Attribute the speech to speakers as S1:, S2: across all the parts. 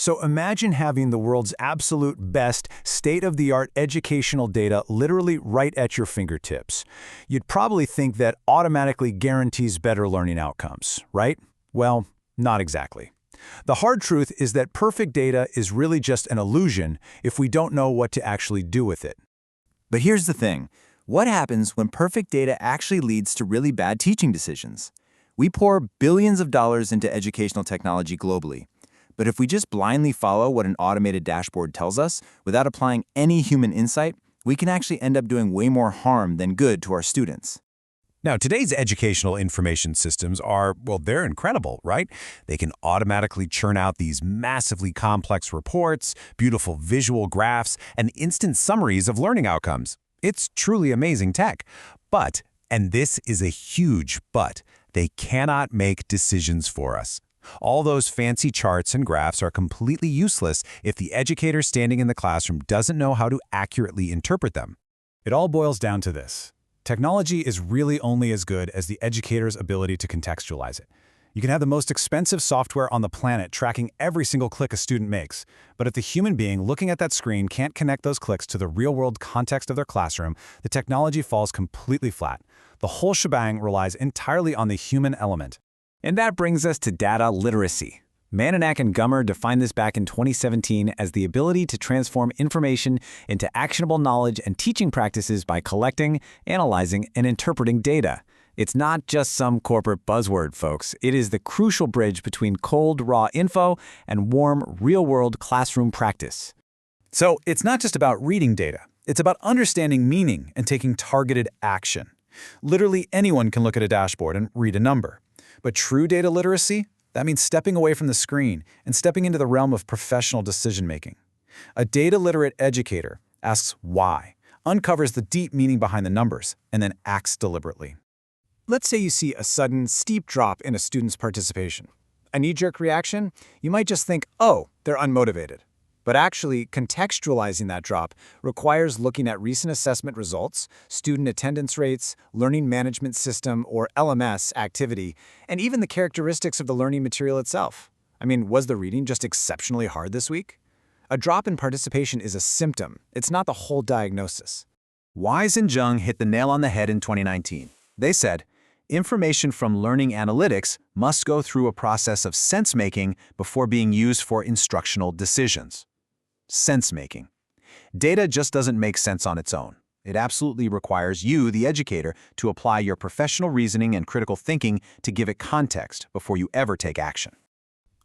S1: So imagine having the world's absolute best, state-of-the-art educational data literally right at your fingertips. You'd probably think that automatically guarantees better learning outcomes, right? Well, not exactly. The hard truth is that perfect data is really just an illusion if we don't know what to actually do with it.
S2: But here's the thing. What happens when perfect data actually leads to really bad teaching decisions? We pour billions of dollars into educational technology globally. But if we just blindly follow what an automated dashboard tells us, without applying any human insight, we can actually end up doing way more harm than good to our students.
S3: Now, today's educational information systems are, well, they're incredible, right? They can automatically churn out these massively complex reports, beautiful visual graphs, and instant summaries of learning outcomes. It's truly amazing tech. But, and this is a huge but, they cannot make decisions for us. All those fancy charts and graphs are completely useless if the educator standing in the classroom doesn't know how to accurately interpret them.
S1: It all boils down to this. Technology is really only as good as the educator's ability to contextualize it. You can have the most expensive software on the planet tracking every single click a student makes, but if the human being looking at that screen can't connect those clicks to the real-world context of their classroom, the technology falls completely flat. The whole shebang relies entirely on the human element.
S4: And that brings us to data literacy. Mananak and Gummer defined this back in 2017 as the ability to transform information into actionable knowledge and teaching practices by collecting, analyzing, and interpreting data. It's not just some corporate buzzword, folks. It is the crucial bridge between cold, raw info and warm, real-world classroom practice.
S1: So it's not just about reading data. It's about understanding meaning and taking targeted action. Literally anyone can look at a dashboard and read a number. But true data literacy, that means stepping away from the screen and stepping into the realm of professional decision-making. A data-literate educator asks why, uncovers the deep meaning behind the numbers, and then acts deliberately. Let's say you see a sudden, steep drop in a student's participation. A knee-jerk reaction? You might just think, oh, they're unmotivated. But actually, contextualizing that drop requires looking at recent assessment results, student attendance rates, learning management system or LMS activity, and even the characteristics of the learning material itself. I mean, was the reading just exceptionally hard this week? A drop in participation is a symptom. It's not the whole diagnosis.
S2: Wise and Jung hit the nail on the head in 2019. They said, information from learning analytics must go through a process of sense-making before being used for instructional decisions. Sense-making. Data just doesn't make sense on its own. It absolutely requires you, the educator, to apply your professional reasoning and critical thinking to give it context before you ever take action.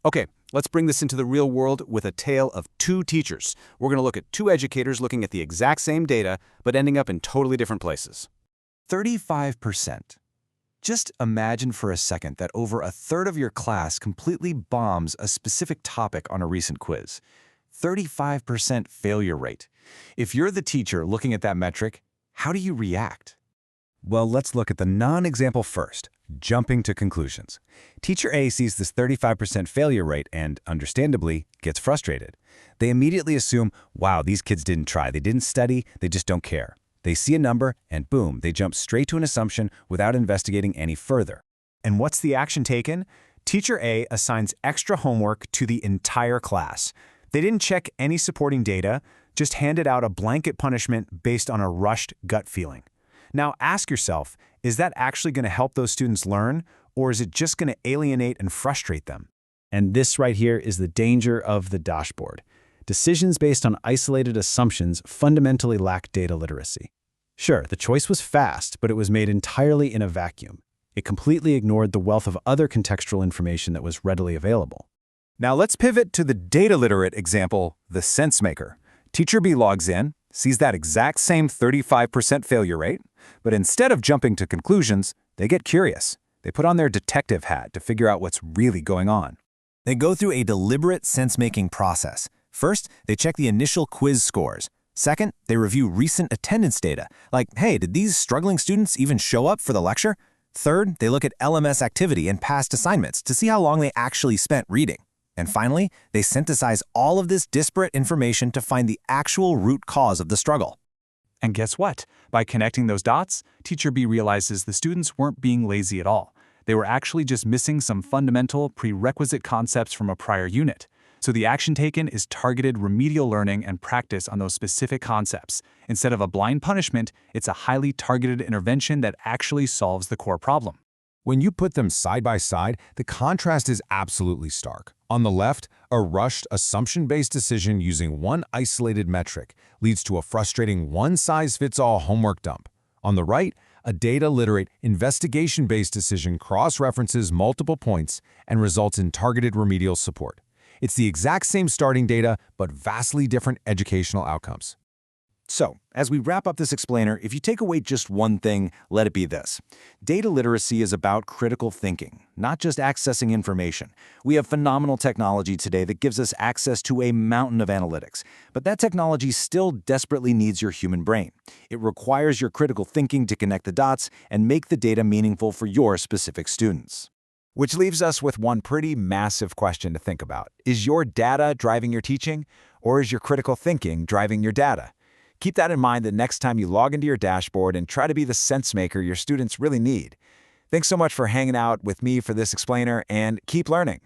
S5: Okay, let's bring this into the real world with a tale of two teachers. We're going to look at two educators looking at the exact same data, but ending up in totally different places.
S2: 35%. Just imagine for a second that over a third of your class completely bombs a specific topic on a recent quiz. 35% failure rate. If you're the teacher looking at that metric, how do you react?
S3: Well, let's look at the non-example first, jumping to conclusions. Teacher A sees this 35% failure rate and, understandably, gets frustrated. They immediately assume, wow, these kids didn't try, they didn't study, they just don't care. They see a number, and boom, they jump straight to an assumption without investigating any further.
S1: And what's the action taken? Teacher A assigns extra homework to the entire class. They didn't check any supporting data, just handed out a blanket punishment based on a rushed gut feeling. Now ask yourself, is that actually going to help those students learn, or is it just going to alienate and frustrate them? And this right here is the danger of the dashboard. Decisions based on isolated assumptions fundamentally lack data literacy. Sure, the choice was fast, but it was made entirely in a vacuum. It completely ignored the wealth of other contextual information that was readily available. Now let's pivot to the data-literate example, the sense maker. Teacher B logs in, sees that exact same 35% failure rate, but instead of jumping to conclusions, they get curious. They put on their detective hat to figure out what's really going on.
S2: They go through a deliberate sense-making process. First, they check the initial quiz scores. Second, they review recent attendance data, like, hey, did these struggling students even show up for the lecture? Third, they look at LMS activity and past assignments to see how long they actually spent reading. And finally, they synthesize all of this disparate information to find the actual root cause of the struggle.
S1: And guess what? By connecting those dots, Teacher B realizes the students weren't being lazy at all. They were actually just missing some fundamental prerequisite concepts from a prior unit.
S6: So the action taken is targeted remedial learning and practice on those specific concepts. Instead of a blind punishment, it's a highly targeted intervention that actually solves the core problem.
S3: When you put them side by side, the contrast is absolutely stark. On the left, a rushed, assumption-based decision using one isolated metric leads to a frustrating one-size-fits-all homework dump. On the right, a data-literate, investigation-based decision cross-references multiple points and results in targeted remedial support. It's the exact same starting data, but vastly different educational outcomes.
S2: So, as we wrap up this explainer, if you take away just one thing, let it be this. Data literacy is about critical thinking, not just accessing information. We have phenomenal technology today that gives us access to a mountain of analytics, but that technology still desperately needs your human brain. It requires your critical thinking to connect the dots and make the data meaningful for your specific students.
S4: Which leaves us with one pretty massive question to think about. Is your data driving your teaching, or is your critical thinking driving your data? Keep that in mind the next time you log into your dashboard and try to be the sense maker your students really need. Thanks so much for hanging out with me for this explainer, and keep learning.